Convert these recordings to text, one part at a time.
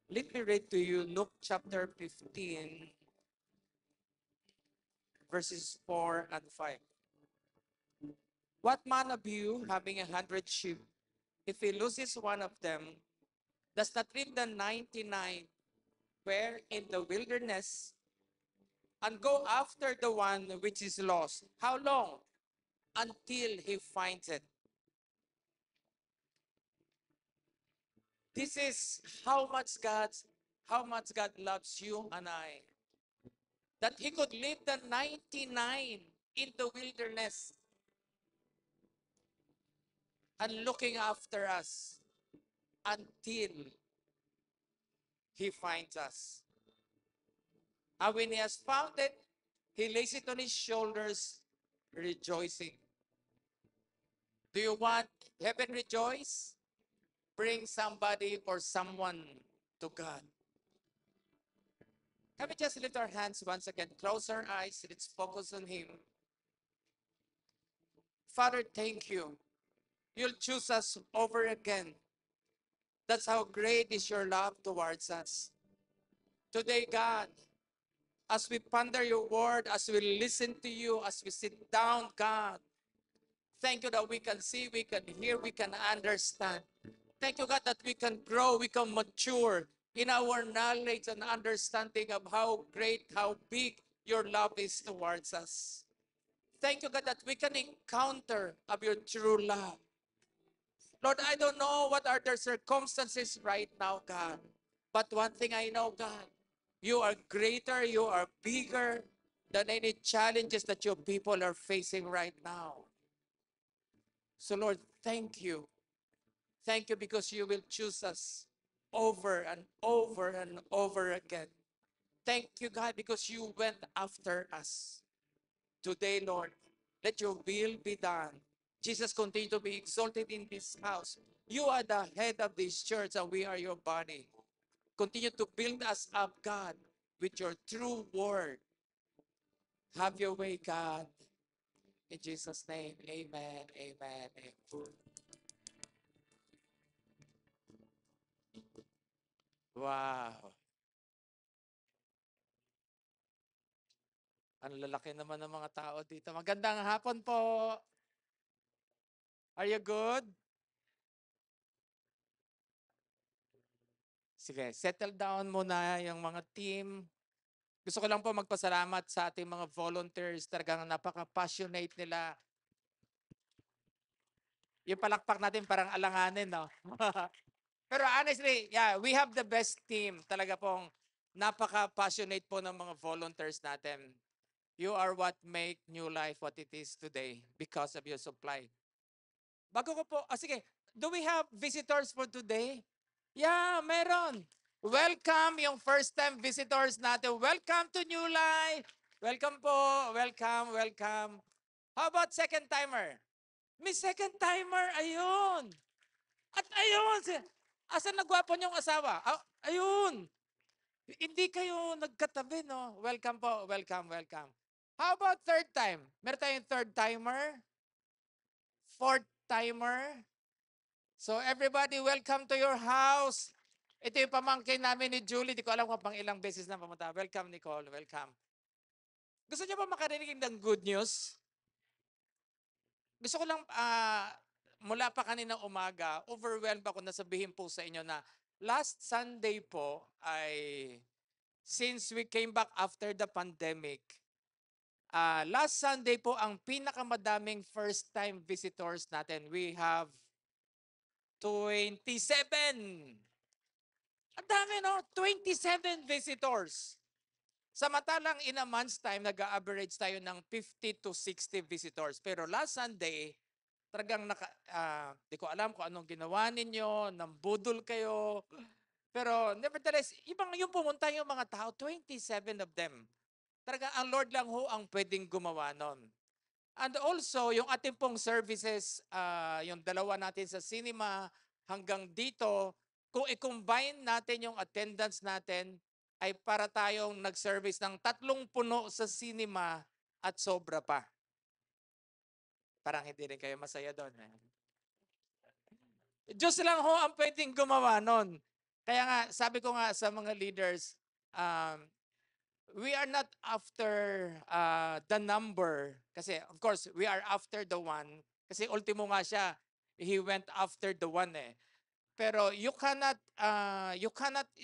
Let me read to you Luke chapter 15, verses 4 and 5. What man of you, having 100 sheep, if he loses one of them, does not leave the 99 where in the wilderness and go after the one which is lost? How long? Until he finds it. This is how much God loves you and I. That he could leave the 99 in the wilderness and looking after us until he finds us. And when he has found it, he lays it on his shoulders, rejoicing. Do you want heaven rejoice? Bring somebody or someone to God. Can we just lift our hands once again? Close our eyes. Let's focus on him. Father, thank you. You'll choose us over again. That's how great is your love towards us. Today, God, as we ponder your word, as we listen to you, as we sit down, God, thank you that we can see, we can hear, we can understand. Thank you, God, that we can grow, we can mature in our knowledge and understanding of how great, how big your love is towards us. Thank you, God, that we can encounter of your true love. Lord, I don't know what are the circumstances right now, God. But one thing I know, God, you are greater, you are bigger than any challenges that your people are facing right now. So, Lord, thank you. Thank you because you will choose us over and over and over again. Thank you, God, because you went after us. Today, Lord, let your will be done. Jesus, continue to be exalted in this house. You are the head of this church and we are your body. Continue to build us up, God, with your true word. Have your way, God. In Jesus' name, amen, amen, amen. Wow. Ang lalaki naman ng mga tao dito. Magandang hapon po. Are you good? Sige, settle down muna yung mga team. Gusto ko lang po magpasalamat sa ating mga volunteers. Talagang napaka-passionate nila. Yung palakpak natin parang alanganin, no? Pero honestly, yeah, we have the best team. Talaga pong napaka-passionate po ng mga volunteers natin. You are what make New Life what it is today because of your supply. Bago ko po, sige, do we have visitors for today? Yeah, meron. Welcome yung first-time visitors natin. Welcome to New Life. Welcome po. Welcome, welcome. How about second-timer? May second-timer, ayun. At ayun, asan nagwapo niyong asawa? Ah, ayun. Hindi kayo nagkatabi, no? Welcome po, welcome, welcome. How about third time? Meron tayong third timer, fourth timer. So everybody, welcome to your house. Ito yung pamangkin namin ni Julie. Di ko alam kung pang ilang beses na pumunta. Welcome, Nicole. Welcome. Gusto niyo ba makarinig ng good news? Gusto ko lang, mula pa kaninang umaga, overwhelmed ako na sabihin po sa inyo na last Sunday po ay, since we came back after the pandemic, last Sunday po ang pinakamadaming first-time visitors natin. We have 27. Ang dami, no? 27 visitors. Samantalang in a month's time, nag-average tayo ng 50 to 60 visitors. Pero last Sunday, talagang di ko alam kung anong ginawa ninyo, nambudol kayo. Pero nevertheless, ibang yung pumunta yung mga tao, 27 of them. Talaga ang Lord lang ho ang pwedeng gumawa nun. And also, yung ating pong services, yung dalawa natin sa cinema hanggang dito, kung i-combine natin yung attendance natin, ay para tayong nag-service ng 3 puno sa cinema at sobra pa. Parang hindi rin kayo masaya doon. Diyos lang ho ang pwedeng gumawa nun. Kaya nga, sabi ko nga sa mga leaders, um, we are not after the number. Kasi, of course, we are after the one. Kasi ultimo nga siya, he went after the one eh. Pero you cannot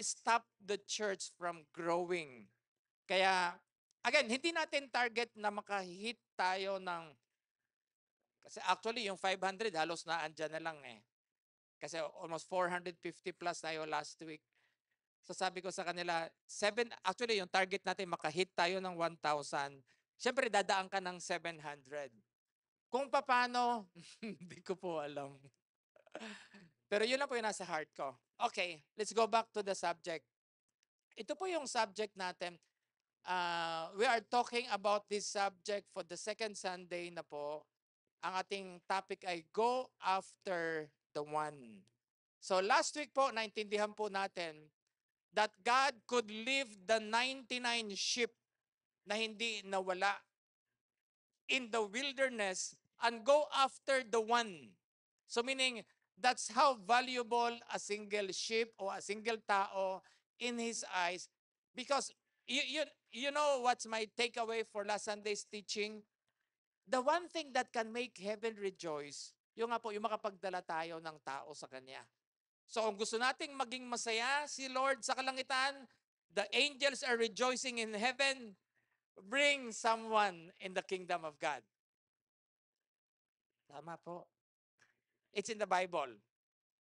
stop the church from growing. Kaya, again, hindi natin target na makahit tayo ng, kasi actually yung 500 halos na andyan na lang eh. Kasi almost 450 plus tayo last week. So sabi ko sa kanila, actually yung target natin makahit tayo ng 1,000. Siyempre dadaan ka ng 700. Kung paano, hindi ko po alam. Pero yun lang po yung nasa heart ko. Okay, let's go back to the subject. Ito po yung subject natin. We are talking about this subject for the second Sunday na po. Ang ating topic ay go after the one. So last week po, naintindihan po natin that God could leave the 99 sheep na hindi nawala in the wilderness and go after the one. So meaning, that's how valuable a single sheep or a single tao in His eyes. Because you know what's my takeaway for last Sunday's teaching? The one thing that can make heaven rejoice, yung nga po, yung makapagdala tayo ng tao sa Kanya. So kung gusto nating maging masaya si Lord sa kalangitan, the angels are rejoicing in heaven, bring someone in the kingdom of God. Tama po. It's in the Bible.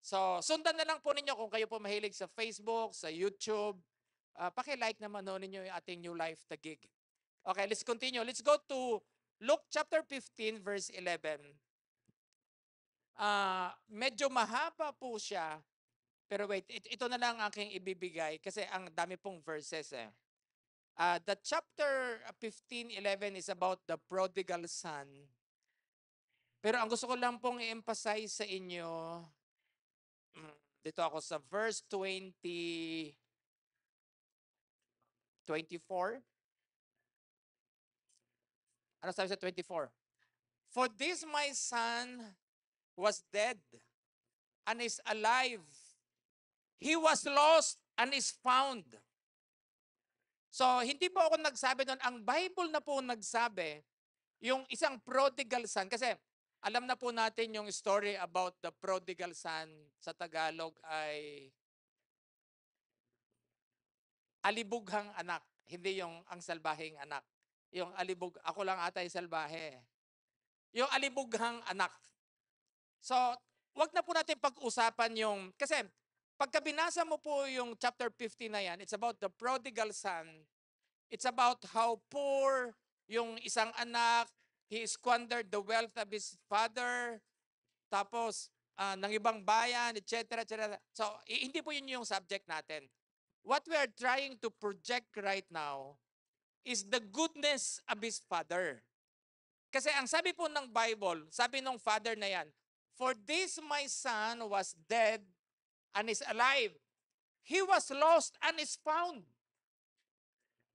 So sundan na lang po ninyo kung kayo po mahilig sa Facebook, sa YouTube. Paki-like naman no ninyo yung ating New Life Taguig. Okay, let's continue. Let's go to Luke chapter 15 verse 11. Medyo mahaba po siya. Pero wait, ito na lang aking ibibigay kasi ang dami pong verses eh. The chapter 15:11 is about the prodigal son. Pero ang gusto ko lang pong i-emphasize sa inyo, dito ako sa verse 24. Ano sabi sa 24? For this my son was dead and is alive. He was lost and is found. So, hindi po ako nagsabi doon. Ang Bible na po nagsabi, yung isang prodigal son, kasi alam na po natin yung story about the prodigal son sa Tagalog ay alibughang anak, hindi yung ang salbahing anak. Yung ako lang ata yung salbahe. Yung alibughang anak. So, wag na po natin pag-usapan yung, kasi pagka binasa mo po yung chapter 15 na yan, it's about the prodigal son. It's about how poor yung isang anak, he squandered the wealth of his father, tapos ng ibang bayan, etc. etc. So, hindi po yun yung subject natin. What we are trying to project right now is the goodness of his father. Kasi ang sabi po ng Bible, sabi ng father na yan, for this my son was dead and is alive. He was lost and is found.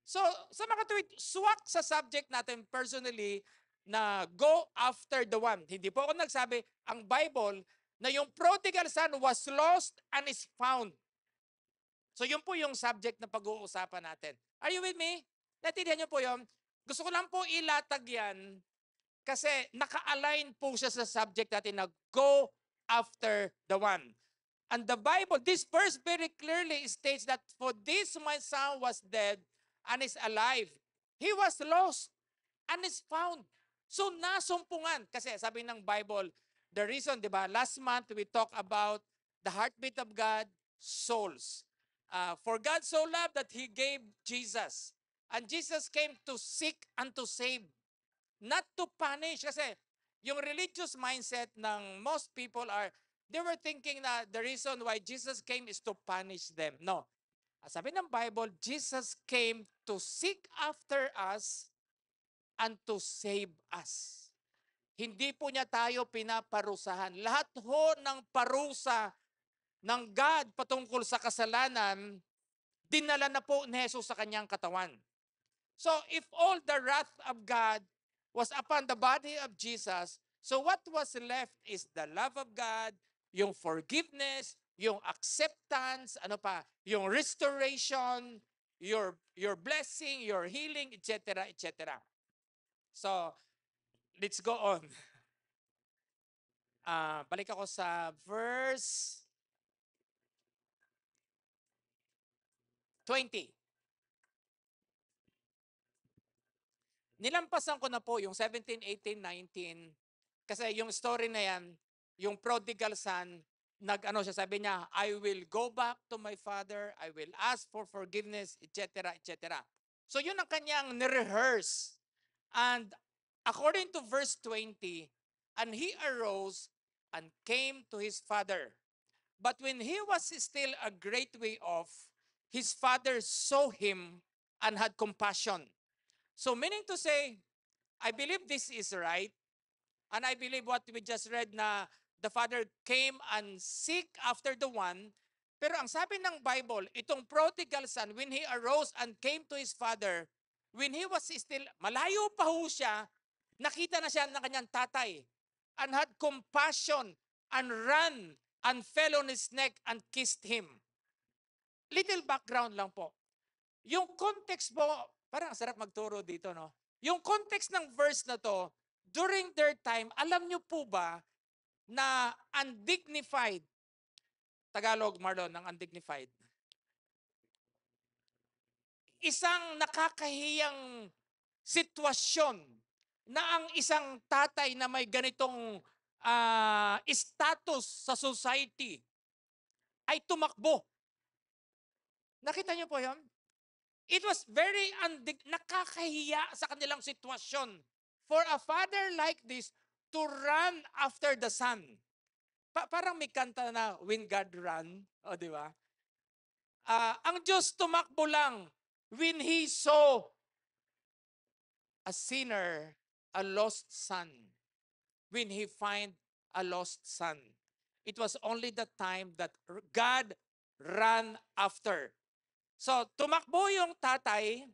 So, sa mga tuwid, swak sa subject natin personally na go after the one. Hindi po ako nagsabi, ang Bible, na yung prodigal son was lost and is found. So, yun po yung subject na pag-uusapan natin. Are you with me? Natindihan niyo po yun? Gusto ko lang po ilatag yan kasi naka-align po siya sa subject natin na go after the one. And the Bible, this verse very clearly states that for this my son was dead and is alive. He was lost and is found. So nasumpungan. Kasi sabi ng Bible, the reason, di ba, last month we talked about the heartbeat of God, souls. For God so loved that He gave Jesus. And Jesus came to seek and to save. Not to punish. Kasi yung religious mindset ng most people are, they were thinking na the reason why Jesus came is to punish them. No. Sabi ng Bible, Jesus came to seek after us and to save us. Hindi po niya tayo pinaparusahan. Lahat ho ng parusa ng God patungkol sa kasalanan, dinala na po ni Jesus sa kanyang katawan. So if all the wrath of God was upon the body of Jesus, so what was left is the love of God, yung forgiveness, yung acceptance, ano pa, yung restoration, your blessing, your healing, etc., etc. So, let's go on. Balik ako sa verse 20. Nilampasan ko na po yung 17, 18, 19. Kasi yung story na yan, yung prodigal son, nag-ano siya, sabi niya, I will go back to my father, I will ask for forgiveness, etc., etc. So yun ang kanyang nirehearse. And according to verse 20, and he arose and came to his father. But when he was still a great way off, his father saw him and had compassion. So meaning to say, I believe this is right. And I believe what we just read na the father came and seek after the one. Pero ang sabi ng Bible, itong prodigal son, when he arose and came to his father, when he was still, malayo pa ho siya, nakita na siya ng kanyang tatay and had compassion and ran and fell on his neck and kissed him. Little background lang po. Yung context po, parang sarap magturo dito, no? Yung context ng verse na to, during their time, alam nyo po ba na undignified, Tagalog, Marlon, ng undignified, isang nakakahiyang sitwasyon na ang isang tatay na may ganitong status sa society ay tumakbo. Nakita niyo po yun? It was very nakakahiya sa kanilang sitwasyon for a father like this to run after the son. Parang may kanta na, When God Run, o di ba? Ang Diyos tumakbo lang when He saw a sinner, a lost son. When He find a lost son. It was only the time that God ran after. So, tumakbo yung tatay.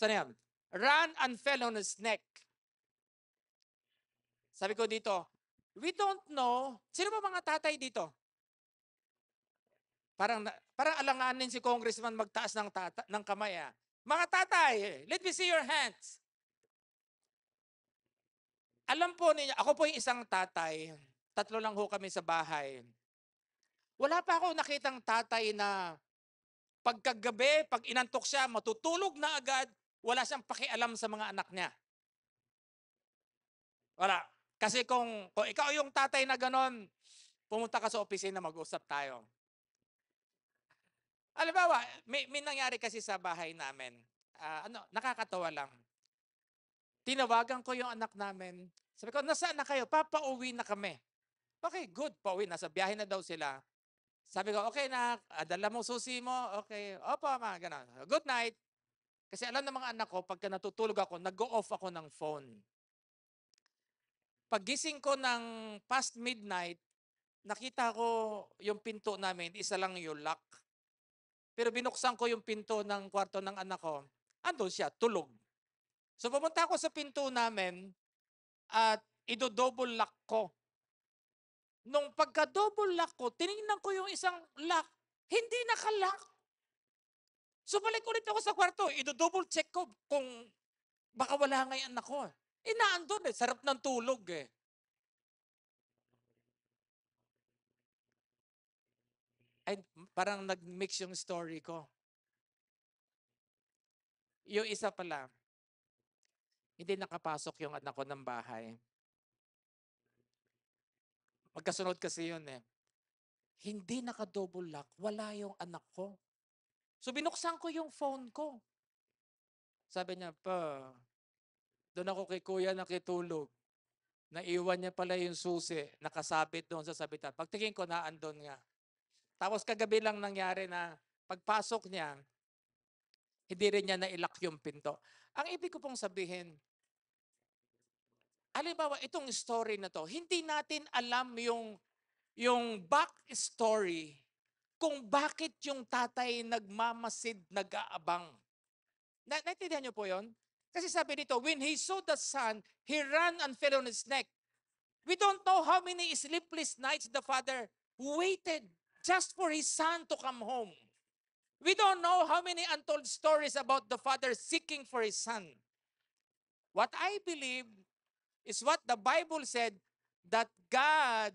Saan yan? Ran and fell on his neck. Sabi ko dito, we don't know. Sino ba mga tatay dito? Parang alanganin si congressman magtaas ng kamay. Mga tatay, let me see your hands. Alam po ninyo, ako po yung isang tatay. 3 lang ho kami sa bahay. Wala pa ako nakitang tatay na pagkagabi, pag inantok siya, matutulog na agad, wala siyang pakialam sa mga anak niya. Wala. Kasi kung ikaw yung tatay na ganon, pumunta ka sa opisina, mag-usap tayo. Halimbawa, may nangyari kasi sa bahay namin. Nakakatawa lang. Tinawagan ko yung anak namin. Sabi ko, nasaan na kayo? Papauwi na kami. Okay, good. Pauwi. Nasa biyahe na daw sila. Sabi ko, okay na, dala mo susi mo. Okay. Opo, ma. Ganun. Good night. Kasi alam ng mga anak ko, pagka natutulog ako, nag-go-off ako ng phone. Paggising ko ng past midnight, nakita ko yung pinto namin, isa lang yung lock. Pero binuksan ko yung pinto ng kwarto ng anak ko, andun siya, tulog. So pumunta ako sa pinto namin at ido-double lock ko. Nung pagka-double lock ko, tinignan ko yung isang lock, hindi naka-lock. So balik ulit ako sa kwarto, ido-double check ko kung baka wala nga yung anak ko. Naandun sarap ng tulog Ay, parang nag-mix yung story ko. Yung isa pala, hindi nakapasok yung anak ko ng bahay. Magkasunod kasi yun Hindi naka-double lock, wala yung anak ko. So binuksan ko yung phone ko. Sabi niya, pa, doon ako kay kuya nakitulog. Naiwan niya pala yung susi, nakasabit doon sa sabitan. Pagtingin ko, naandun nga. Tapos kagabi lang nangyari na pagpasok niya, hindi rin niya nailak yung pinto. Ang ibig ko pong sabihin, halimbawa, itong story na to, hindi natin alam yung back story kung bakit yung tatay nagmamasid, nag-aabang. Naintindihan niyo po yon? Kasi sabi dito, when he saw the son, he ran and fell on his neck. We don't know how many sleepless nights the father waited just for his son to come home. We don't know how many untold stories about the father seeking for his son. What I believe is what the Bible said, that God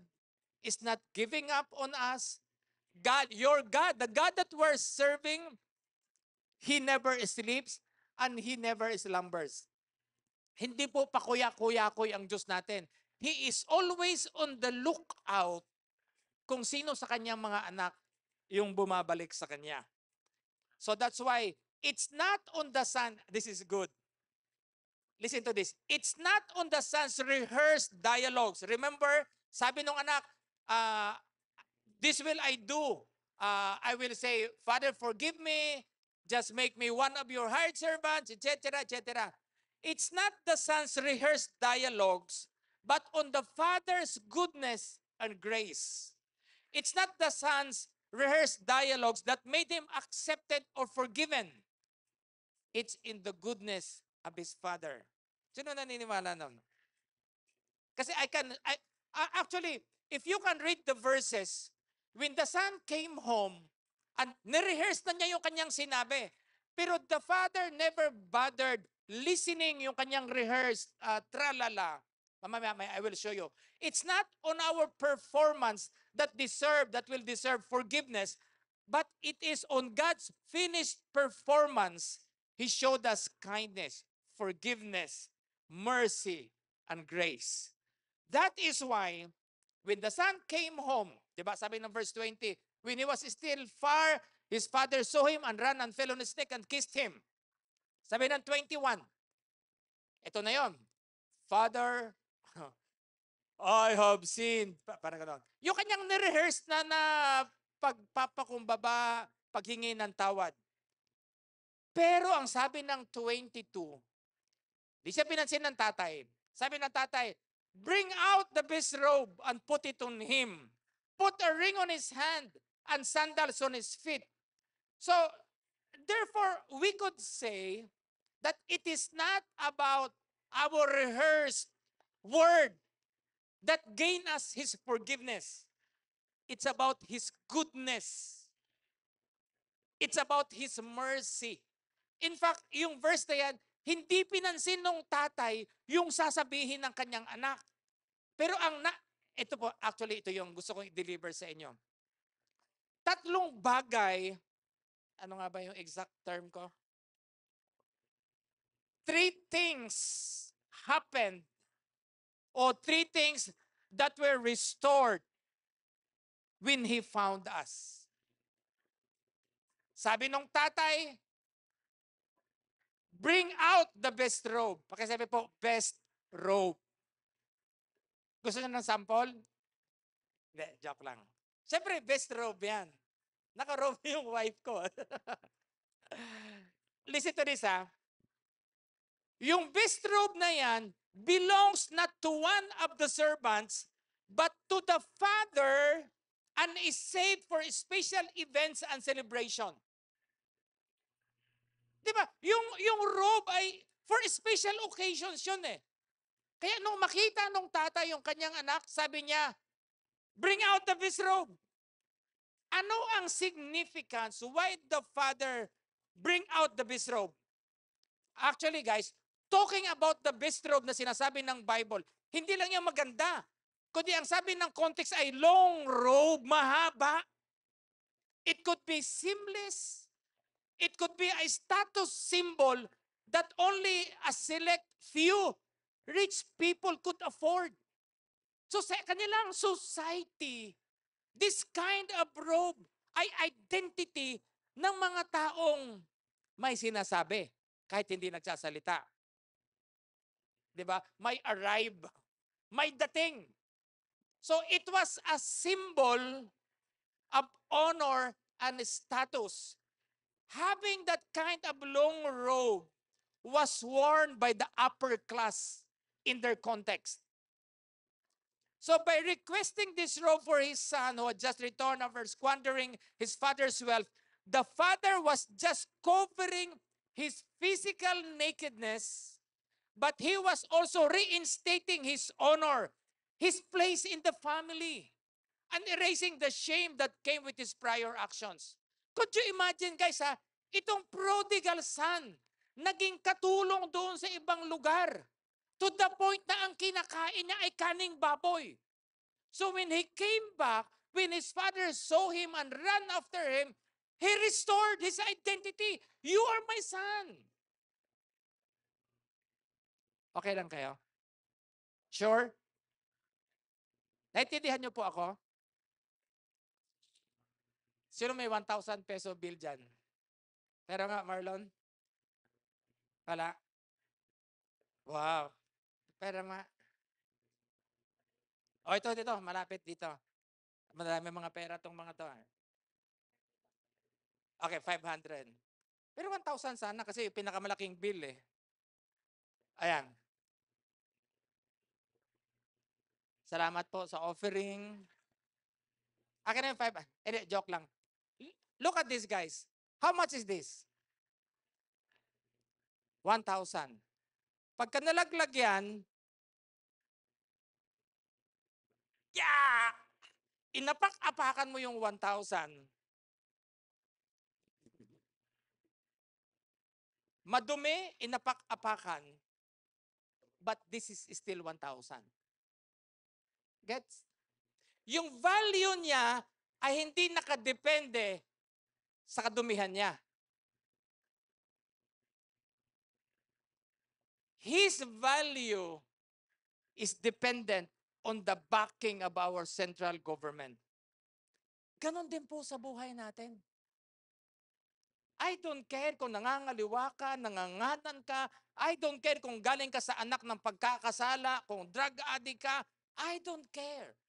is not giving up on us. God, your God, the God that we're serving, He never sleeps and He never slumbers. Hindi po pakuya-kuya-kuy ang Diyos natin. He is always on the lookout kung sino sa kanyang mga anak yung bumabalik sa kanya. So that's why it's not on the son. This is good. Listen to this. It's not on the son's rehearsed dialogues. Remember, sabi nung anak, this will I do. I will say, Father, forgive me. Just make me one of your hired servants, etc., etc. It's not the son's rehearsed dialogues, but on the father's goodness and grace. It's not the son's rehearsed dialogues that made him accepted or forgiven. It's in the goodness of his father. Sino naniniwala nun? Kasi actually, if you can read the verses, when the son came home, and nirehearse na niya yung kanyang sinabi, pero the father never bothered listening yung kanyang rehearsed tralala. Mamaya, I will show you. It's not on our performance that will deserve forgiveness, but it is on God's finished performance. He showed us kindness, forgiveness, mercy, and grace. That is why, when the son came home, di ba, sabi ng verse 20, when he was still far, his father saw him and ran and fell on his neck and kissed him. Sabi ng 21, ito na yon. Father, I have sinned. Parang gano'n. Yung kanyang nirehearse na pagpapakumbaba, paghingi ng tawad. Pero ang sabi ng 22, di siya pinansin ng tatay. Sabi ng tatay, bring out the best robe and put it on him. Put a ring on his hand and sandals on his feet. So, therefore, we could say that it is not about our rehearsed word that gain us His forgiveness. It's about His goodness. It's about His mercy. In fact, yung verse na yan, hindi pinansin nung tatay yung sasabihin ng kanyang anak. Pero ito po, actually, ito yung gusto kong i-deliver sa inyo. Tatlong bagay, ano nga ba yung exact term ko? 3 things happened, or 3 things that were restored when He found us. Sabi nung tatay, bring out the best robe. Pakisabi po, best robe. Gusto niyo ng sample? Hindi, joke lang. Siyempre, best robe yan. Naka-robe yung wife ko. Listen to this, ha. Yung best robe na yan belongs not to one of the servants, but to the father, and is saved for special events and celebration. Di ba? Yung robe ay for special occasions yun eh. Kaya nung makita nung tatay yung kanyang anak, sabi niya, bring out the best robe. Ano ang significance? Why the father bring out the best robe? Actually guys, talking about the best robe na sinasabi ng Bible, hindi lang yung maganda. Kundi ang sabi ng context ay long robe, mahaba. It could be seamless. It could be a status symbol that only a select few rich people could afford. So sa kanilang society, this kind of robe ay identity ng mga taong may sinasabi kahit hindi nagsasalita. 'Di ba? May arrive, may dating. So it was a symbol of honor and status. Having that kind of long robe was worn by the upper class in their context. So by requesting this robe for his son who had just returned after squandering his father's wealth, the father was just covering his physical nakedness, but he was also reinstating his honor, his place in the family. and erasing the shame that came with his prior actions. Could you imagine guys itong prodigal son, naging katulong doon sa ibang lugar. To the point na ang kinakain niya ay kaning baboy. So when he came back, when his father saw him and ran after him, he restored his identity. You are my son. Okay lang kayo? Sure? Naintindihan niyo po ako? Sino may 1,000 peso bill dyan? Pero nga, Marlon? Wala? Wow. Pero nga. O ito, malapit dito. Marami mga pera tong mga to. Okay, 500. Pero 1,000 sana kasi yung pinakamalaking bill eh. Ayan. Salamat po sa offering. Akin na yung 5. Joke lang. Look at this, guys. How much is this? 1,000. Pagka nalaglag yan, inapak-apakan mo yung 1,000. Madumi, inapak-apakan. But this is still 1,000. Gets? Yung value niya ay hindi nakadepende sa kadumihan niya. His value is dependent on the backing of our central government. Ganon din po sa buhay natin. I don't care kung nangangaliwa ka, nanganganan ka. I don't care kung galing ka sa anak ng pagkakasala, kung drug addict ka. I don't care.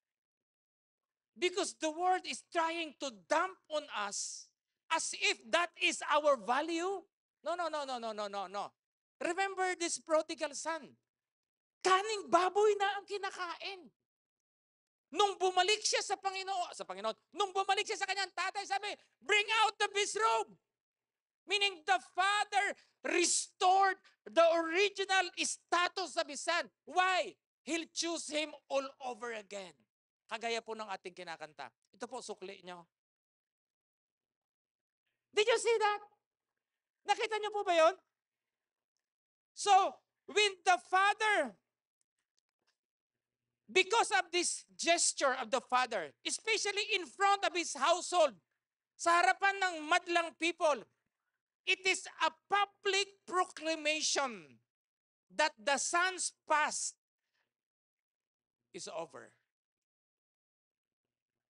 Because the world is trying to dump on us as if that is our value. No. Remember this prodigal son. Kaning baboy na ang kinakain. Nung bumalik siya sa Panginoon, nung bumalik siya sa kanyang tatay, sabi, bring out the best robe. Meaning the father restored the original status of his son. Why? He'll choose him all over again. Kagaya po ng ating kinakanta. Ito po, sukli nyo. Did you see that? Nakita nyo po ba yun? So, when the father, because of this gesture of the father, especially in front of his household, sa harapan ng madlang people, it is a public proclamation that the son's past is over.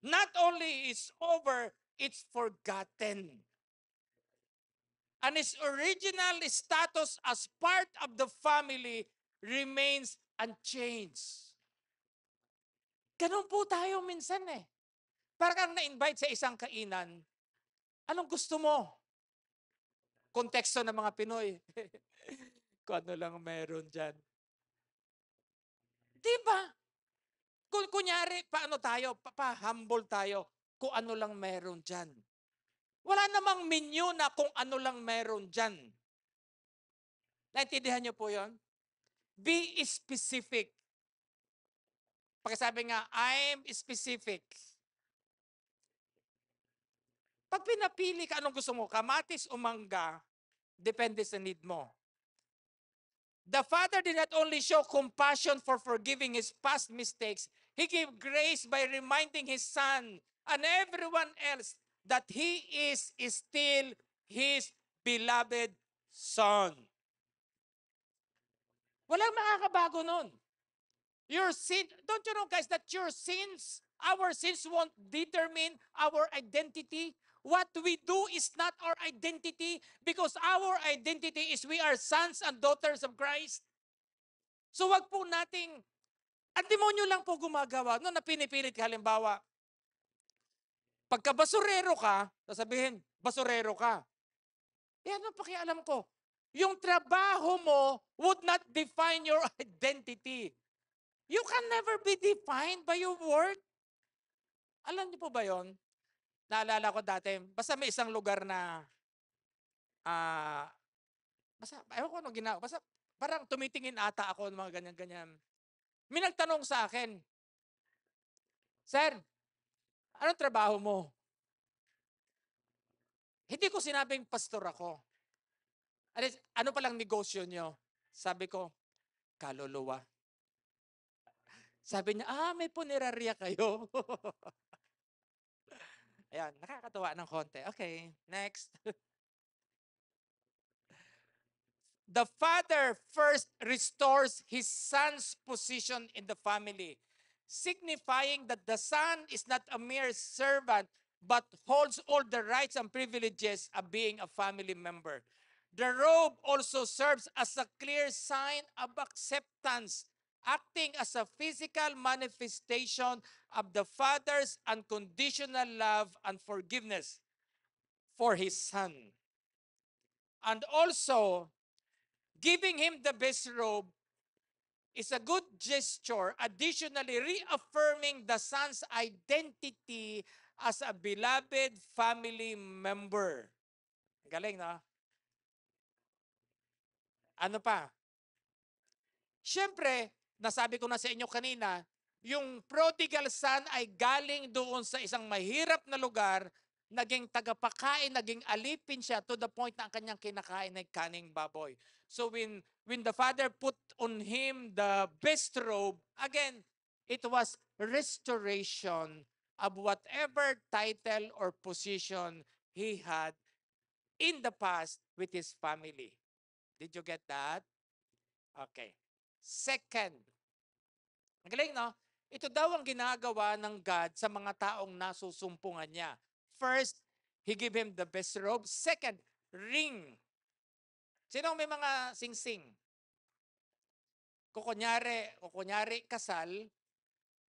Not only is over, it's forgotten. And his original status as part of the family remains unchanged. Ganun po tayo minsan eh. Parang na-invite sa isang kainan, anong gusto mo? Konteksto ng mga Pinoy. Kung ano lang meron dyan. Diba? Kunyari, paano tayo? Pa-humble tayo kung ano lang meron dyan. Wala namang menu na kung ano lang meron dyan. Naintindihan niyo po yon? Be specific. Pakisabi nga, I'm specific. Pag pinapili ka, anong gusto mo? Kamatis o mangga? Depende sa need mo. The father did not only show compassion for forgiving his past mistakes, he gave grace by reminding his son and everyone else that he is still his beloved son. Walang makakabago nun. Your sin, don't you know guys that your sins, our sins won't determine our identity? What we do is not our identity because our identity is we are sons and daughters of Christ. So wag po nating, ang demonyo lang po gumagawa, no, na pinipilit ka, halimbawa, pagka basurero ka, sasabihin, basurero ka. Yan ang pakialam ko. Yung trabaho mo would not define your identity. You can never be defined by your work. Alam niyo po ba yon? Naalala ko dati, basta may isang lugar na, basta, ayaw ko anong ginawa, basta parang tumitingin ata ako ng mga ganyan-ganyan. May nagtanong sa akin, Sir, Anong trabaho mo? Hindi ko sinabing pastor ako. Ano palang negosyo nyo? Sabi ko, kaluluwa. Sabi niya, may punerarya kayo. Ayan, nakakatawa ng konti. Okay, next. The father first restores his son's position in the family, signifying that the son is not a mere servant, but holds all the rights and privileges of being a family member. The robe also serves as a clear sign of acceptance, acting as a physical manifestation of the father's unconditional love and forgiveness for his son. And also, giving him the best robe is a good gesture, additionally reaffirming the son's identity as a beloved family member. Galing, no? Ano pa? Siyempre, nasabi ko na sa inyo kanina, yung prodigal son ay galing doon sa isang mahirap na lugar, naging tagapakain, naging alipin siya to the point na ang kanyang kinakain ay kaning baboy. So when the father put on him the best robe, again, it was restoration of whatever title or position he had in the past with his family. Did you get that? Okay. Second, ang galing, no? Ito daw ang ginagawa ng God sa mga taong nasusumpungan niya. First, He give him the best robe. Second, ring. Sino may mga sing-sing? Kukunyari kasal,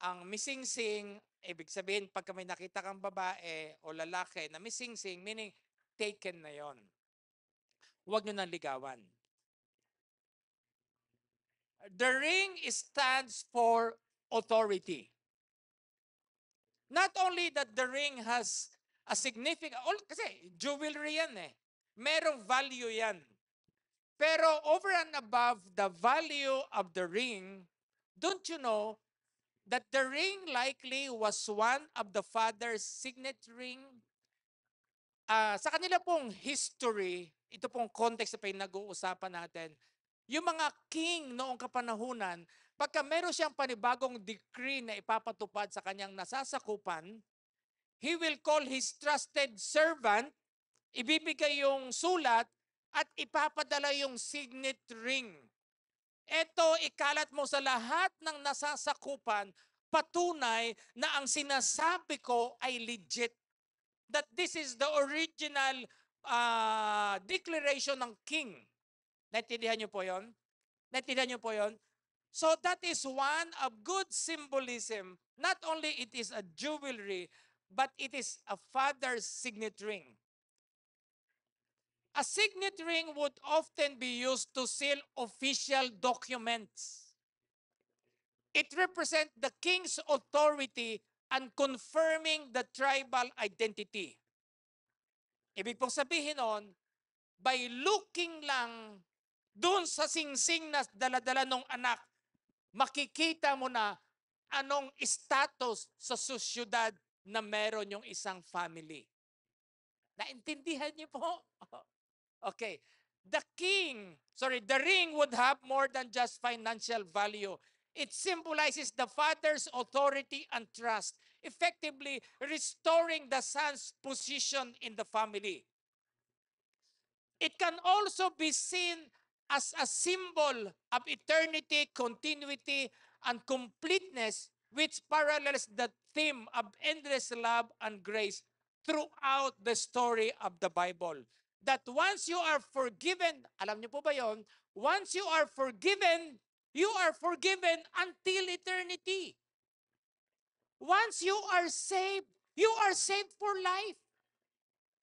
ang mising-sing, ibig sabihin pagka may nakita kang babae o lalaki na mising-sing, meaning taken na yon. Huwag nyo nang ligawan. The ring stands for authority. Not only that the ring has a significant, kasi jewelry yan eh. Merong value yan. Pero over and above the value of the ring, don't you know that the ring likely was one of the father's signet ring? Sa kanila pong history, ito pong context na pinag-uusapan natin, yung mga king noong kapanahunan, pagka meron siyang panibagong decree na ipapatupad sa kanyang nasasakupan, he will call his trusted servant, ibibigay yung sulat, at ipapadala yung signet ring. Ito, ikalat mo sa lahat ng nasasakupan, patunay na ang sinasabi ko ay legit. That this is the original declaration ng king. Naintindihan niyo po yon? Naintindihan niyo po yon? So that is one of good symbolism. Not only it is a jewelry, but it is a father's signet ring. A signet ring would often be used to seal official documents. It represents the king's authority and confirming the tribal identity. Ibig pong sabihin nun, by looking lang doon sa singsing na daladala ng anak, makikita mo na anong status sa sosyudad na meron yung isang family. Naintindihan niyo po? Okay. The ring would have more than just financial value. It symbolizes the father's authority and trust, effectively restoring the son's position in the family. It can also be seen as a symbol of eternity, continuity, and completeness, which parallels the theme of endless love and grace throughout the story of the Bible. That once you are forgiven, alam niyo po ba yon? Once you are forgiven until eternity. Once you are saved for life.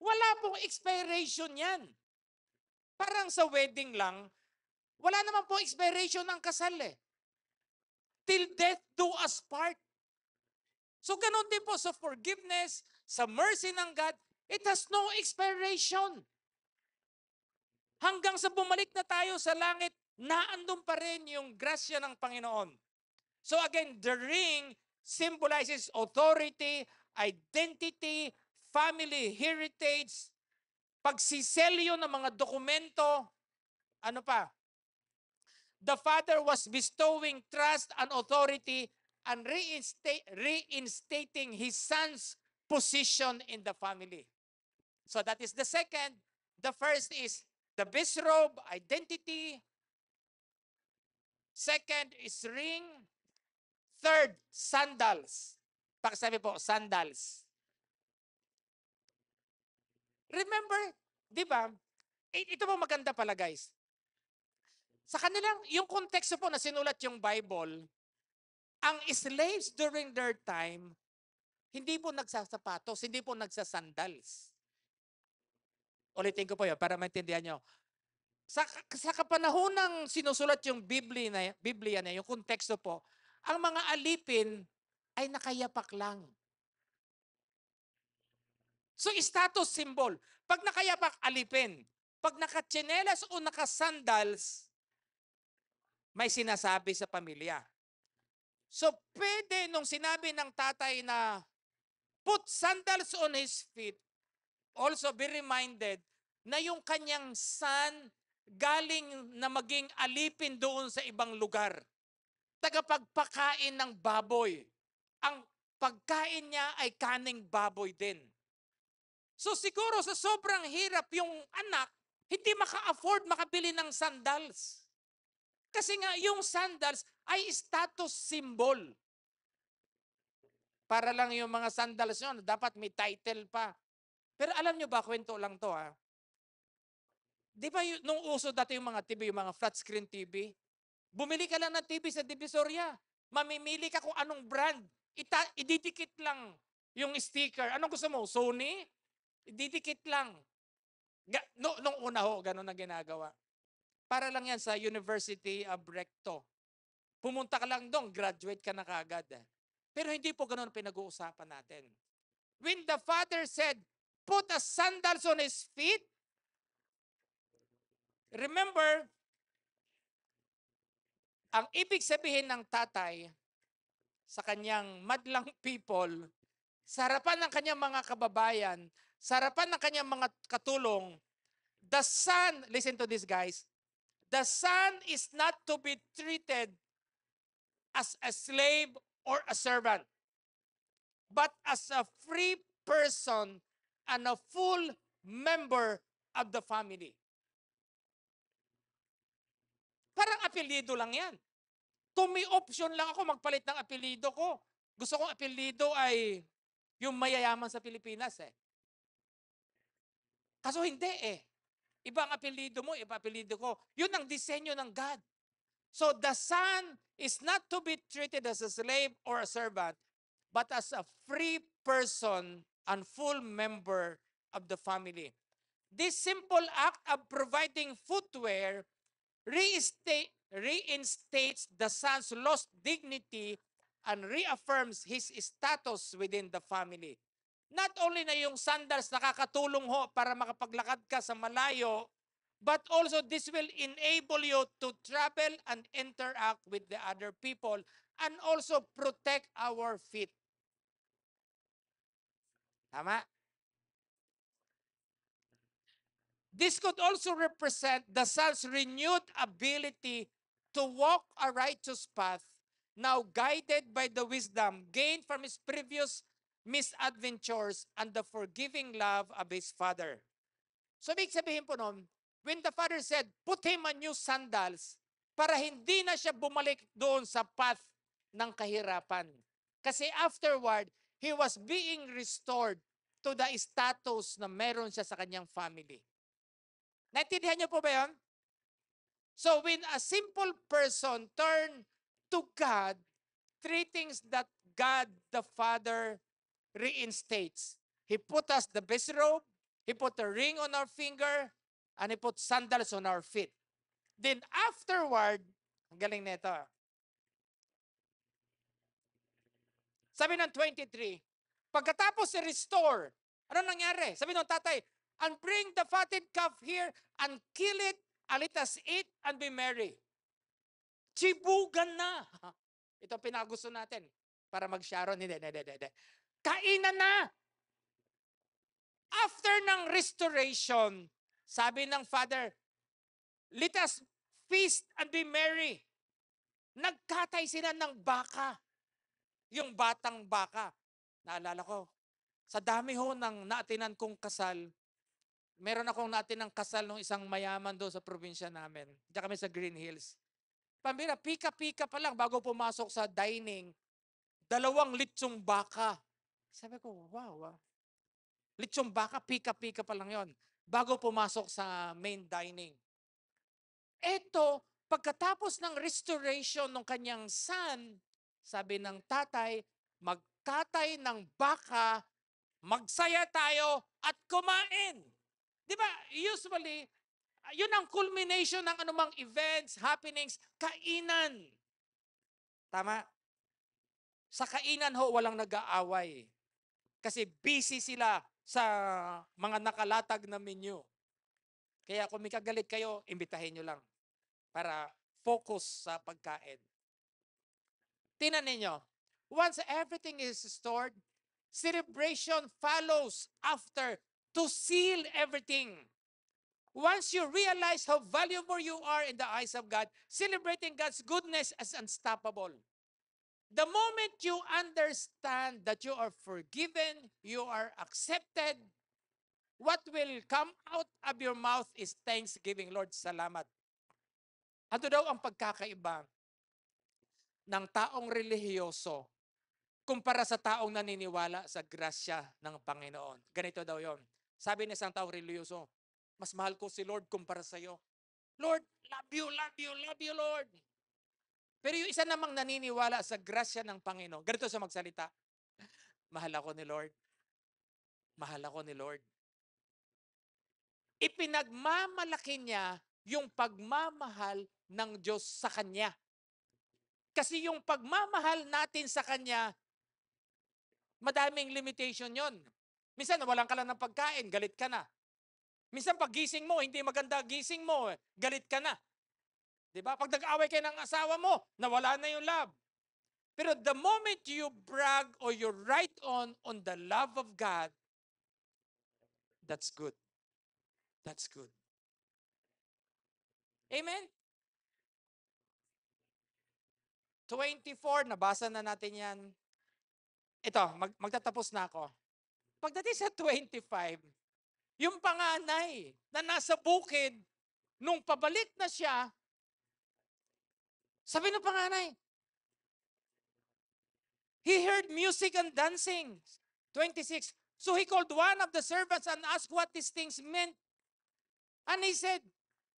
Wala pong expiration yan. Parang sa wedding lang, wala naman po expiration ng kasal eh. Till death do us part. So ganun din po sa forgiveness, sa mercy ng God, it has no expiration. Hanggang sa bumalik na tayo sa langit, naandun pa rin yung grasya ng Panginoon. So again, the ring symbolizes authority identity, family heritage, pagsiselyo ng mga dokumento, ano pa? The father was bestowing trust and authority and reinstating his son's position in the family. So that is the second. The first is the best robe, identity. Second is ring. Third, sandals. Pakisabi po, sandals. Remember, di ba? Ito po maganda pala guys. Sa kanilang, yung konteksto po na sinulat yung Bible, ang slaves during their time, hindi po nagsasapatos, hindi po nagsasandals. Ulitin ko po yun para maintindihan nyo. Sa kapanahon sinusulat yung Biblia na, yung konteksto po, ang mga alipin ay nakayapak lang. So, status symbol. Pag nakayapak, alipin. Pag nakatsinelas o nakasandals, may sinasabi sa pamilya. So, pwede nung sinabi ng tatay na put sandals on his feet, also be reminded na yung kanyang son galing na maging alipin doon sa ibang lugar. Tagapagpakain ng baboy. Ang pagkain niya ay kaning baboy din. So siguro sa sobrang hirap yung anak, hindi maka-afford makabili ng sandals. Kasi nga yung sandals ay status symbol. Para lang yung mga sandals yun, dapat may title pa. Pero alam nyo ba, kwento lang to ha. Di ba nung uso dati yung mga TV, yung mga flat screen TV, bumili ka lang ng TV sa Divisoria. Mamimili ka kung anong brand. Ididikit lang yung sticker. Anong gusto mo? Sony? Ididikit lang. Nung una ho, ganun na ginagawa. Para lang yan sa University of Recto. Pumunta ka lang doon, graduate ka na kagad. Pero hindi po ganun pinag-uusapan natin. When the father said, put a sandals on his feet, remember, ang ibig sabihin ng tatay sa kanyang madlang people, sa harapan ng kanyang mga kababayan, sa harapan ng kanyang mga katulong, the son, listen to this guys, the son is not to be treated as a slave or a servant, but as a free person and a full member of the family. Parang apelyido lang yan. Kung may option lang ako magpalit ng apelyido ko, gusto kong apelyido ay yung mayayaman sa Pilipinas eh. Kaso hindi eh. Ibang apelyido mo, ibang apelyido ko. Yun ang disenyo ng God. So the son is not to be treated as a slave or a servant, but as a free person and full member of the family. This simple act of providing footwear reinstates the son's lost dignity and reaffirms his status within the family. Not only na yung sandals nakakatulong ho para makapaglakad ka sa malayo, but also this will enable you to travel and interact with the other people and also protect our feet. Tama? This could also represent the son's renewed ability to walk a righteous path, now guided by the wisdom gained from his previous misadventures and the forgiving love of his father. So, ibig sabihin po nun, when the father said, put him on new sandals, para hindi na siya bumalik doon sa path ng kahirapan. Kasi afterward, he was being restored to the status na meron siya sa kanyang family. Naintindihan niyo po ba yun? So when a simple person turn to God, three things that God the Father reinstates. He put us the best robe, He put a ring on our finger, and He put sandals on our feet. Then afterward, ang galing nito. Sabi ng 23, pagkatapos i-restore, ano nangyari? Sabi ng tatay, and bring the fatted calf here and kill it, and let us eat and be merry. Chibugan na. Ito pinakagusto natin para mag-Sharon. Hindi. Kainan na. After ng restoration, sabi ng Father, let us feast and be merry. Nagkatay sila ng baka. Yung batang baka. Naalala ko, sa dami ho ng naatinan kong kasal, meron akong natinang kasal ng isang mayaman doon sa probinsya namin. Diyan kami sa Green Hills. Pambira, pika-pika pa lang bago pumasok sa dining, 2 litsong baka. Sabi ko, wow. Litsong baka, pika-pika pa lang yon bago pumasok sa main dining. Eto, pagkatapos ng restoration ng kanyang son, sabi ng tatay, magkatay ng baka, magsaya tayo at kumain. Di ba? Usually, yun ang culmination ng anumang events, happenings, kainan. Tama? Sa kainan ho, walang nag-aaway. Kasi busy sila sa mga nakalatag na menu. Kaya kung may kagalit kayo, imbitahin nyo lang para focus sa pagkain. Tingnan ninyo, once everything is restored, celebration follows after to seal everything. Once you realize how valuable you are in the eyes of God, celebrating God's goodness as unstoppable. The moment you understand that you are forgiven, you are accepted, what will come out of your mouth is thanksgiving. Lord, salamat. Ano daw ang pagkakaiba ng taong relihiyoso kumpara sa taong naniniwala sa grasya ng Panginoon? Ganito daw yon. Sabi ng isang taong relihiyoso, mas mahal ko si Lord kumpara sa iyo. Lord, love you, love you, love you, Lord. Pero yung isa namang naniniwala sa grasya ng Panginoon, ganito sa magsalita, mahal ako ni Lord. Mahal ako ni Lord. Ipinagmamalaki niya yung pagmamahal ng Diyos sa Kanya. Kasi yung pagmamahal natin sa Kanya, madaming limitation yon. Minsan, nawalan ka lang ng pagkain, galit ka na. Minsan, pag gising mo, hindi maganda gising mo, galit ka na. Diba? Pag nag-away kayo ng asawa mo, nawala na yung love. Pero the moment you brag or you write on the love of God, that's good. That's good. Amen? 24, nabasa na natin yan. Ito, magtatapos na ako. Pagdating sa 25, yung panganay na nasa bukid, nung pabalik na siya, sabi ng panganay, he heard music and dancing. 26. So he called one of the servants and asked what these things meant. And he said,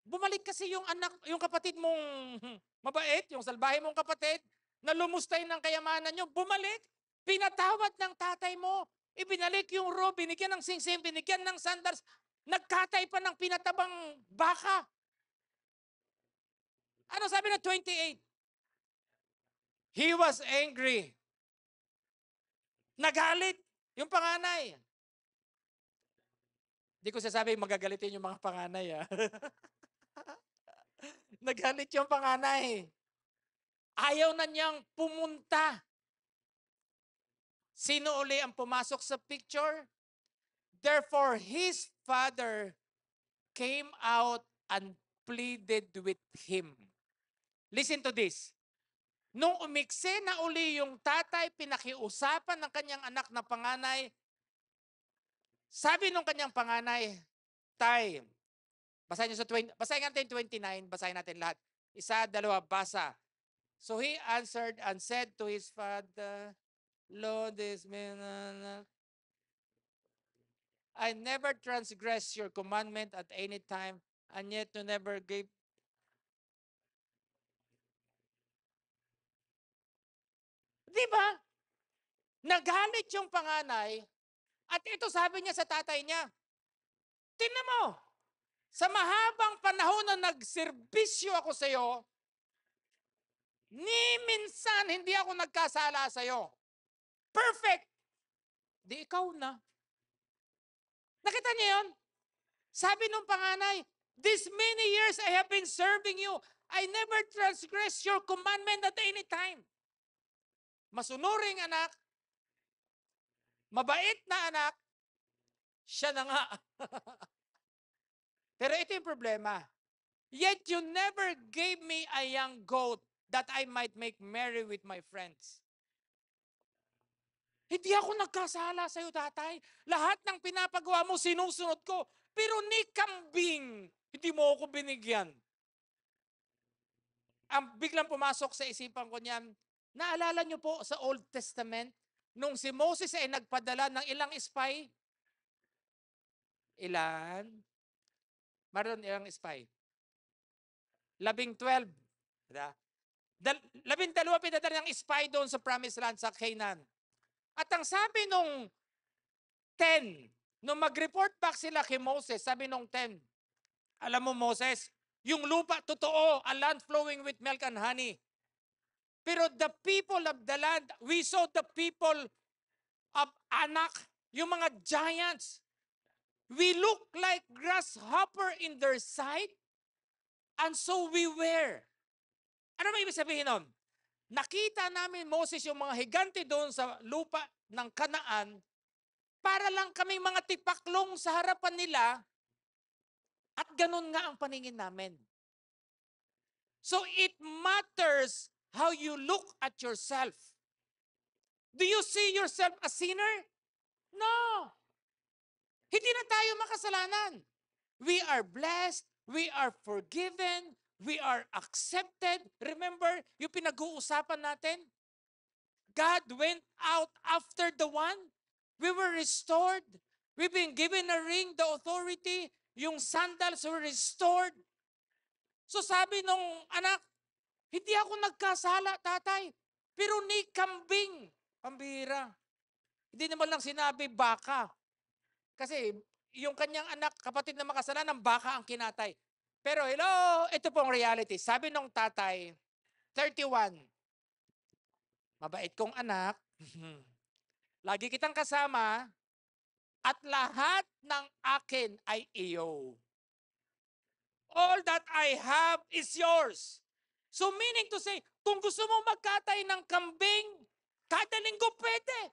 bumalik kasi yung anak, yung kapatid mong mabait, yung salbahe mong kapatid, na lumustay ng kayamanan nyo, bumalik. Pinatawad ng tatay mo. Ibinalik yung robe, binigyan ng singsing, binigyan ng sandals, nagkatay pa ng pinatabang baka. Ano sabi na 28? He was angry. Nagalit yung panganay. Hindi ko sasabi magagalitin yung mga panganay. Nagalit yung panganay. Ayaw na niyang pumunta. Sino uli ang pumasok sa picture? Therefore, his father came out and pleaded with him. Listen to this. Nung umikse na uli yung tatay, pinakiusapan ng kanyang anak na panganay, sabi nung kanyang panganay, Tay, basahin niyo sa basahin natin 29, basahin natin lahat. 1, 2, basa. So he answered and said to his father, Lord, this man, I never transgressed your commandment at any time, and yet you never gave. Di ba? Nagalit yung panganay, at ito sabi niya sa tatay niya, tingnan mo, sa mahabang panahon na nagserbisyo ako sa iyo, ni minsan hindi ako nagkasala sa iyo. Perfect! Di ikaw na. Nakita niyo yun? Sabi nung panganay, these many years I have been serving you. I never transgressed your commandment at any time. Masunuring anak, Mabait na anak, siya na nga. Pero ito yung problema. Yet you never gave me a young goat that I might make merry with my friends. Hindi ako nagkasala sa iyo, tatay. Lahat ng pinapagawa mo, sinusunod ko. Pero ni kambing, hindi mo ako binigyan. Ang biglang pumasok sa isipan ko niyan, naalala niyo po sa Old Testament, nung si Moses ay nagpadala ng ilang spy? Ilan? Maroon ilang spy? 12. Diba? 12 pinadala ng spy doon sa Promised Land sa Canaan. At ang sabi nung 10, nung mag-report back sila kay Moses, sabi nung 10, alam mo Moses, yung lupa totoo, a land flowing with milk and honey. Pero the people of the land, we saw the people of Anak, yung mga giants. We look like grasshopper in their sight, and so we were. Ano ba ibig sabihin nun? Nakita namin, Moses, yung mga higante doon sa lupa ng Kanaan, para lang kami mga tipaklong sa harapan nila, at ganun nga ang paningin namin. So it matters how you look at yourself. Do you see yourself a sinner? No. Hindi na tayo makasalanan. We are blessed. We are forgiven. We are accepted. Remember, yung pinag-uusapan natin? God went out after the one. We were restored. We've been given a ring, the authority. Yung sandals were restored. So sabi nung anak, hindi ako nagkasala, tatay. Pero ni kambing. Pambira. Hindi naman lang sinabi baka. Kasi yung kanyang anak, kapatid na makasalanan, baka ang kinatay. Pero hello, ito pong reality. Sabi nung tatay, 31, mabait kong anak, lagi kitang kasama, at lahat ng akin ay iyo. All that I have is yours. So meaning to say, kung gusto mo magkatay ng kambing, kada linggo pwede.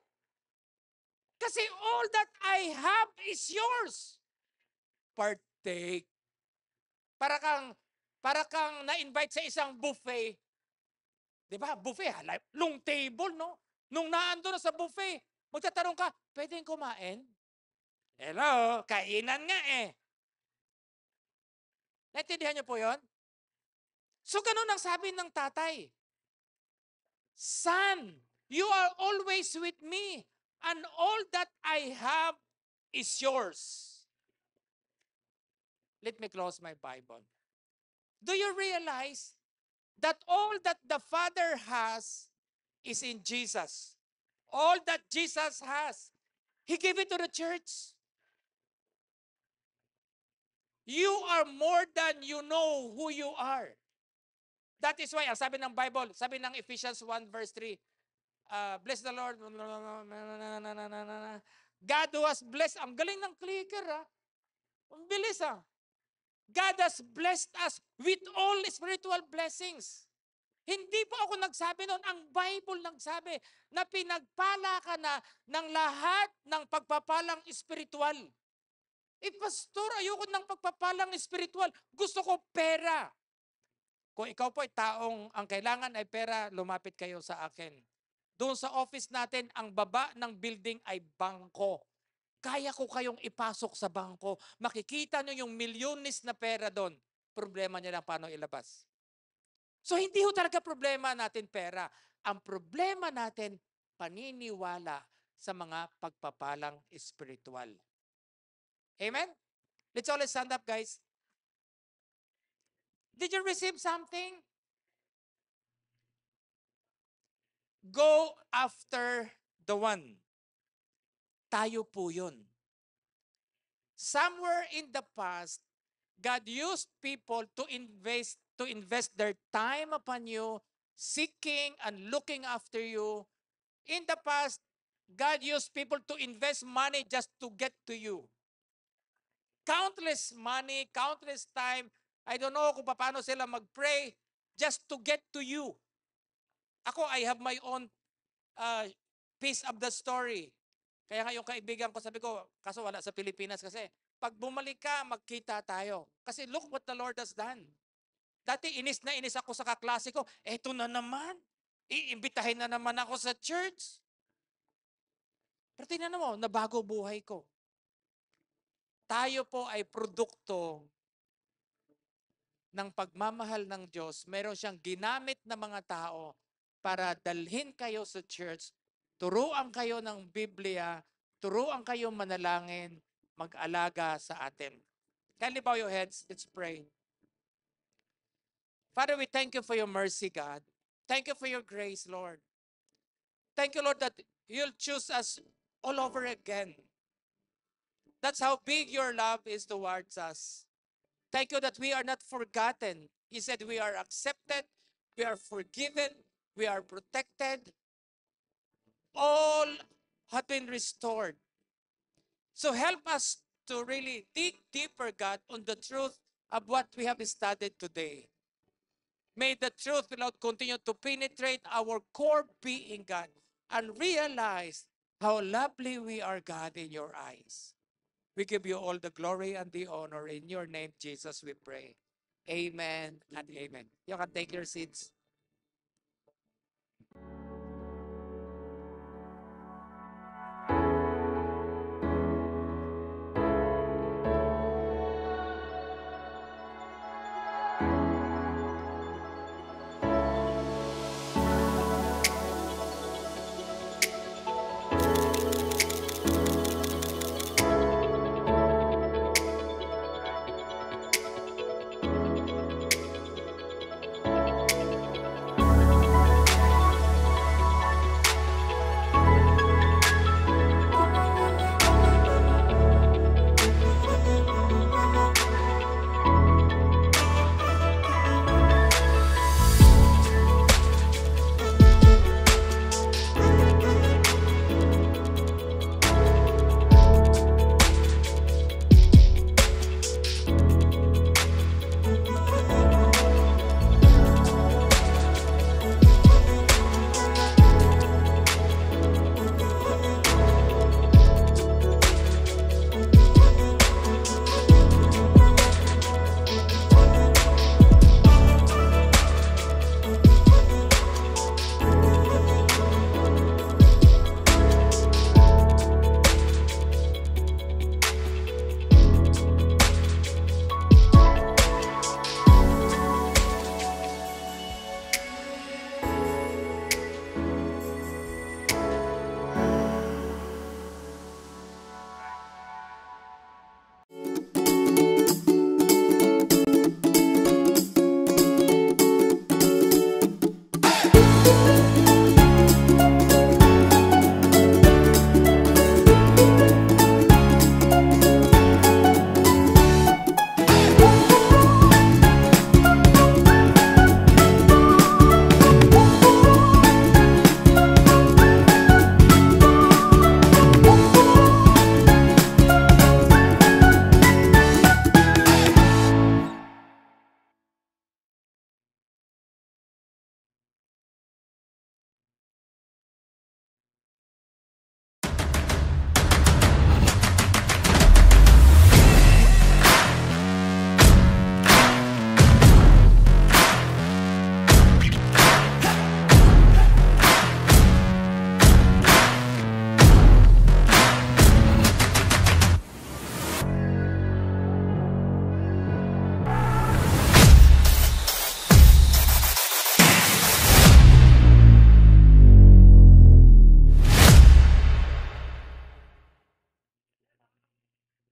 Kasi all that I have is yours. Partake. Para kang na-invite sa isang buffet. 'Di ba? Buffet, long table, no? Nung naando na sa buffet, magtatanong ka, pwedeng kumain? Hello, kainan nga eh. Naintindihan niyo po 'yon? So ganun ang sabi ng tatay. Son, you are always with me, and all that I have is yours. Let me close my Bible. Do you realize that all that the Father has is in Jesus? All that Jesus has, He gave it to the church. You are more than you know who you are. That is why, ang sabi ng Bible, sabi ng Ephesians 1 verse 3, bless the Lord. God who has blessed, ang galing ng clicker ang bilis God has blessed us with all spiritual blessings. Hindi po ako nagsabi noon, ang Bible nagsabi na pinagpala ka na ng lahat ng pagpapalang espiritual. Pastor, ayoko ng pagpapalang espiritual. Gusto ko pera. Kung ikaw po ay taong ang kailangan ay pera, lumapit kayo sa akin. Doon sa office natin, ang baba ng building ay bangko. Kaya ko kayong ipasok sa bangko. Makikita nyo yung milyones na pera doon. Problema nyo lang paano ilabas. So hindi ho talaga problema natin pera. Ang problema natin, paniniwala sa mga pagpapalang espiritual. Amen? Let's all stand up, guys. Did you receive something? Go after the one. Tayo po yun. Somewhere in the past, God used people to invest their time upon you, seeking and looking after you. In the past, God used people to invest money just to get to you. Countless money, countless time. I don't know kung paano sila mag-pray just to get to you. Ako, I have my own piece of the story. Kaya nga yung kaibigan ko, sabi ko, kaso wala sa Pilipinas kasi, pag bumalik ka, magkita tayo. Kasi look what the Lord has done. Dati inis na inis ako sa kaklase ko, eto na naman, iimbitahin na naman ako sa church. Pero tingnan mo, nabago buhay ko. Tayo po ay produkto ng pagmamahal ng Diyos. Meron siyang ginamit na mga tao para dalhin kayo sa church, turuan kayo ng Biblia, turuan kayo manalangin, mag-alaga sa atin. Kindly bow your heads, let's pray. Father, we thank you for your mercy, God. Thank you for your grace, Lord. Thank you, Lord, that you'll choose us all over again. That's how big your love is towards us. Thank you that we are not forgotten. He said we are accepted, we are forgiven, we are protected. All have been restored. So help us to really dig deeper, God, on the truth of what we have studied today. May the truth, Lord, continue to penetrate our core being, God, and realize how lovely we are, God, in your eyes. We give you all the glory and the honor. In your name, Jesus, we pray. Amen and amen. You can take your seats.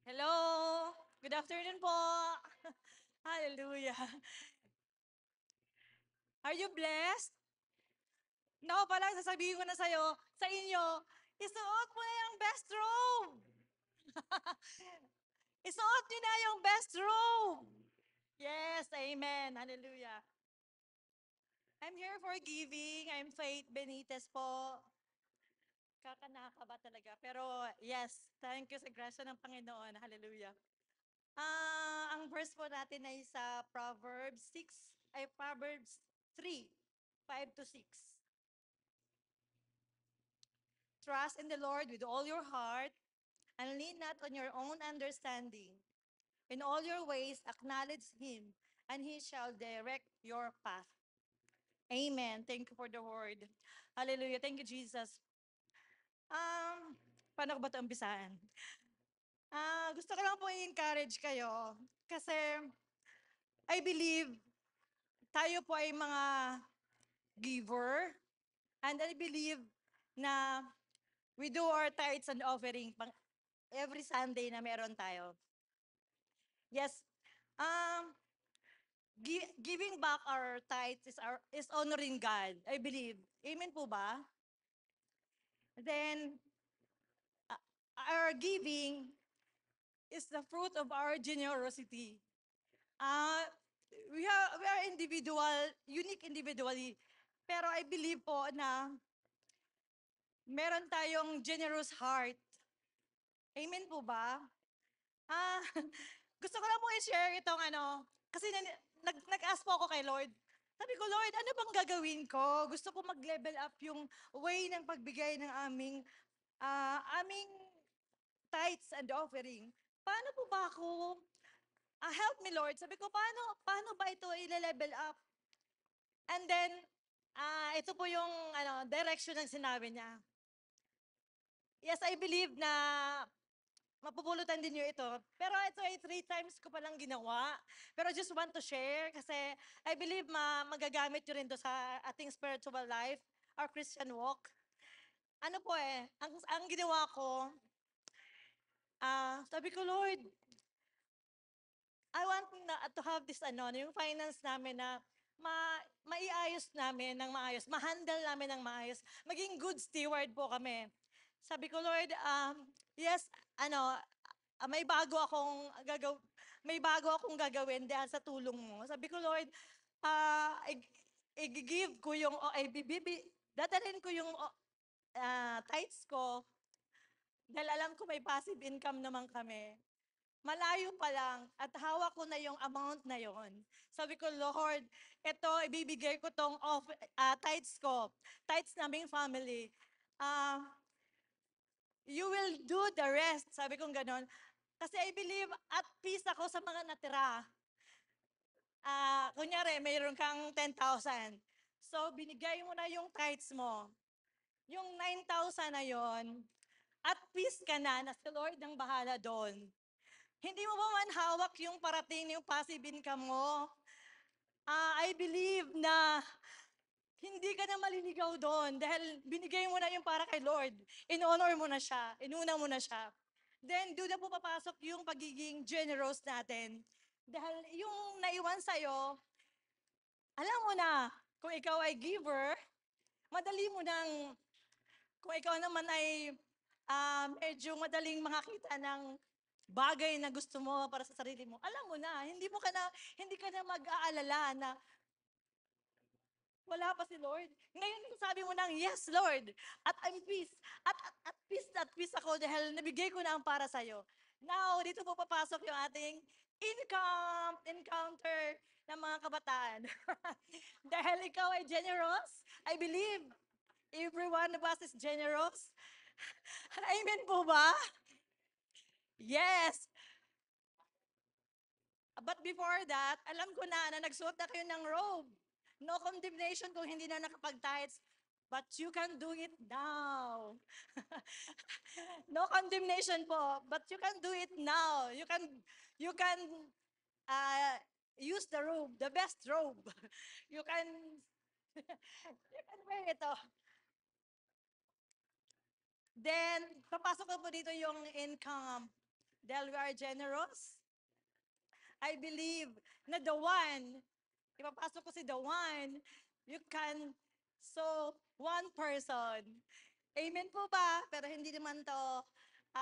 Hello! Good afternoon po! Hallelujah! Are you blessed? Nako pala, sasabihin ko na sa'yo, sa inyo, isuot mo na yung best robe! Isuot nyo na yung best robe! Yes, amen. Hallelujah. I'm here for giving. I'm Faith Benitez po. Kakanaka ba talaga? Pero yes, thank you sa grasya ng Panginoon. Hallelujah. Ang verse po natin ay sa Proverbs 3, 5 to 6. Trust in the Lord with all your heart and lean not on your own understanding. In all your ways, acknowledge Him, and He shall direct your path. Amen. Thank you for the word. Hallelujah. Thank you, Jesus. Paano ko ba ito umpisaan? Gusto ko lang po i-encourage kayo kasi I believe tayo po ay mga giver and I believe na we do our tithes and offering every Sunday na meron tayo. Yes. Giving back our tithes is honoring God, I believe. Amen po ba? Then uh, our giving is the fruit of our generosity. Uh, we are individual, unique individually. Pero I believe po na meron tayong generous heart. Amen po ba? Ah, gusto ko lang po i-share itong kasi nag-ask po ako kay Lord. Sabi ko, Lord, ano bang gagawin ko? Gusto ko mag-level up yung way ng pagbigay ng aming tithes and offering. Paano po ba ako? Help me, Lord. Sabi ko, paano ba ito i-level up? And then, ito po yung direction ng sinabi niya. Yes, I believe na mapupulutan din niyo ito. Pero ito ay 3 times ko palang ginawa. Pero just want to share kasi I believe magagamit niyo rin to sa ating spiritual life, our Christian walk. Ano po ang ginawa ko, sabi ko, Lord, I want to have this yung finance namin na maiayos namin ng maayos, ma-handle namin ng maayos, maging good steward po kami. Sabi ko, Lord, yes, may bago akong gagawin dahil sa tulong mo. Sabi ko, Lord, i-give ko yung, dadalhin ko yung tithes ko dahil alam ko may passive income naman kami. Malayo pa lang at hawak ko na yung amount na yon. Sabi ko, Lord, ito, ibibigay ko tong tithes ko, tithes naming family. You will do the rest. Sabi kong ganon. Kasi I believe at peace ako sa mga natira. Kunyari, mayroon kang 10,000. So, binigay mo na yung tithes mo. Yung 9,000 na yon, at peace ka na si Lord ang bahala doon. Hindi mo ba man hawak yung parating yung passive income mo? I believe na hindi ka na maliligaw doon dahil binigay mo na yung para kay Lord. In-honor mo na siya. Inuna mo na siya. Then, doon na po papasok yung pagiging generous natin. Dahil yung naiwan sa'yo, alam mo na, kung ikaw ay giver, madali mo nang, kung ikaw naman ay medyo madaling makakita ng bagay na gusto mo para sa sarili mo, alam mo na, hindi ka na mag-aalala na wala pa si Lord. Ngayon, sabi mo nang, yes, Lord, at I'm peace. At peace ako dahil nabigay ko na ang para sa'yo. Now, dito po papasok yung ating encounter ng mga kabataan. Dahil ikaw ay generous, I believe every one of us is generous. Amen po ba? Yes. But before that, alam ko na nagsuot na kayo ng robe. No condemnation kung hindi na nakapag-tithes. But you can do it now. No condemnation po, but you can do it now. You can use the robe, the best robe. You can you can wear ito. Then, papasok ko po dito yung income. Dahil we are generous, I believe na the one, ipapasok ko si the one, you can so one person. Amen po ba? Pero hindi naman to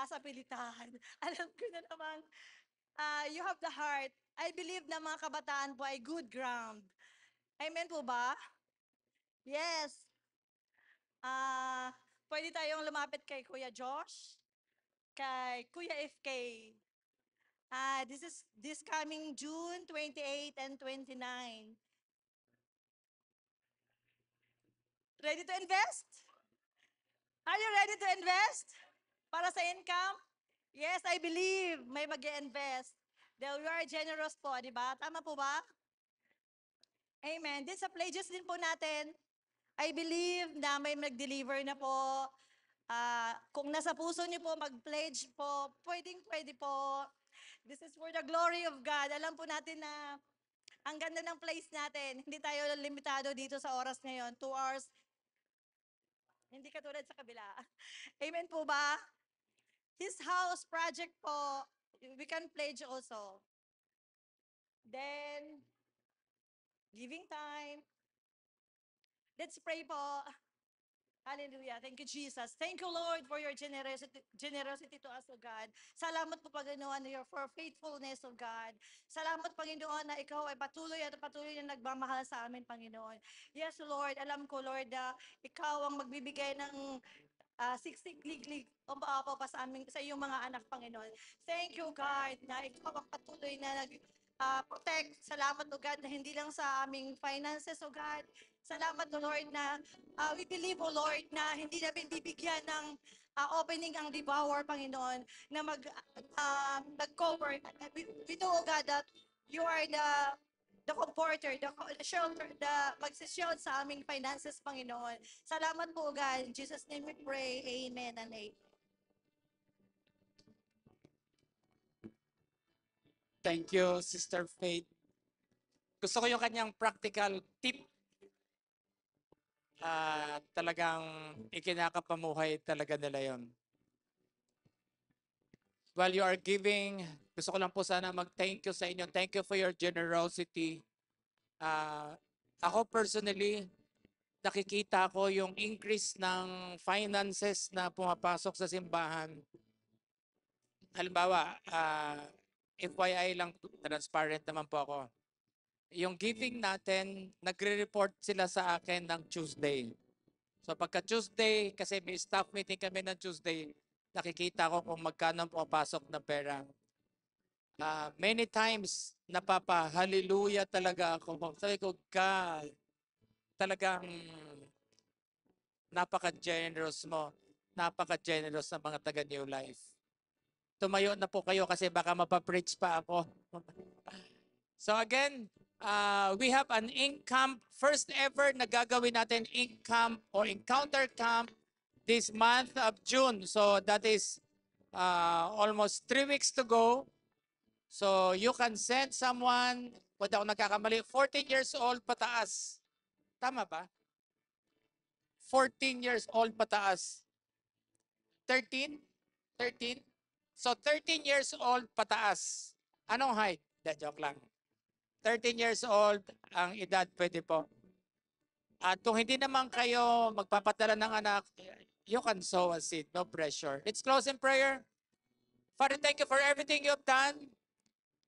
sa pilitan. Alam ko na naman, you have the heart. I believe na mga kabataan po ay good ground. Amen po ba? Yes. Pwede tayong lumapit kay Kuya Josh, kay Kuya FK. This coming June 28 and 29. Ready to invest? Are you ready to invest? Para sa income? Yes, I believe may mag invest. Dahil we are generous po, di ba? Tama po ba? Amen. Din sa pledges din po natin, I believe na may mag-deliver na po. Kung nasa puso niyo po, mag-pledge po. Pwedeng-pwede po. This is for the glory of God. Alam po natin na ang ganda ng place natin. Hindi tayo limitado dito sa oras ngayon. 2 hours. Hindi katulad sa kabila. Amen po ba? His house project po, we can pledge also. Then, giving time. Let's pray po. Hallelujah. Thank you, Jesus. Thank you, Lord, for your generosity to us, O God. Salamat po, Panginoon, for faithfulness, O God. Salamat, Panginoon, na ikaw ay patuloy at patuloy na nagmamahal sa amin, Panginoon. Yes, Lord, alam ko, Lord, na ikaw ang magbibigay ng siksik-liglig o maapaw pa sa amin, sa iyong mga anak, Panginoon. Thank you, God, na ikaw ang patuloy na protect. Salamat, O God, na hindi lang sa aming finances, O God. Salamat, O Lord, na we believe, O Lord, na hindi namin bibigyan ng opening ang devour, Panginoon, na nag-cover. We know, O God, that you are the comforter, the shelter, the magsishield sa aming finances, Panginoon. Salamat po, God. In Jesus' name we pray. Amen and amen. Thank you, Sister Faith. Gusto ko yung kanyang practical tip. Talagang ikinakapamuhay talaga nila yon. While you are giving, gusto ko lang po sana mag-thank you sa inyo. Thank you for your generosity. Ako personally, nakikita ko yung increase ng finances na pumapasok sa simbahan. Halimbawa, FYI lang, transparent naman po ako. Yung giving natin, nagre-report sila sa akin ng Tuesday. So pagka Tuesday, kasi may staff meeting kami ng Tuesday, nakikita ko kung magkano pumapasok na pera. Many times, napapa-hallelujah talaga ako. Sabi ko, God, talagang napaka-generous mo. Napaka-generous ng mga taga New Life. Tumayo na po kayo kasi baka mapapreach pa ako. So again, we have an ink camp, first ever na gagawin natin ink camp or encounter camp this month of June. So that is almost 3 weeks to go. So you can send someone, kung ako nagkakamali, 14 years old pataas. Tama ba? 14 years old pataas. 13? 13? So 13 years old pataas. Anong height? Joke lang. 13 years old ang edad, pwede po. At kung hindi naman kayo magpapadala ng anak, you can sow a seed, no pressure. Let's close in prayer. Father, thank you for everything you have done.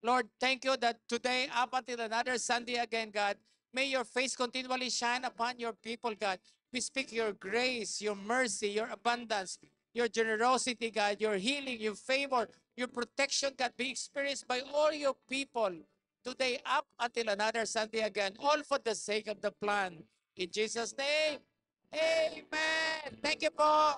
Lord, thank you that today, up until another Sunday again, God, may your face continually shine upon your people, God. We speak your grace, your mercy, your abundance, your generosity, God, your healing, your favor, your protection, God, be experienced by all your people today, up until another Sunday again, all for the sake of the plan. In Jesus' name, amen. Thank you po.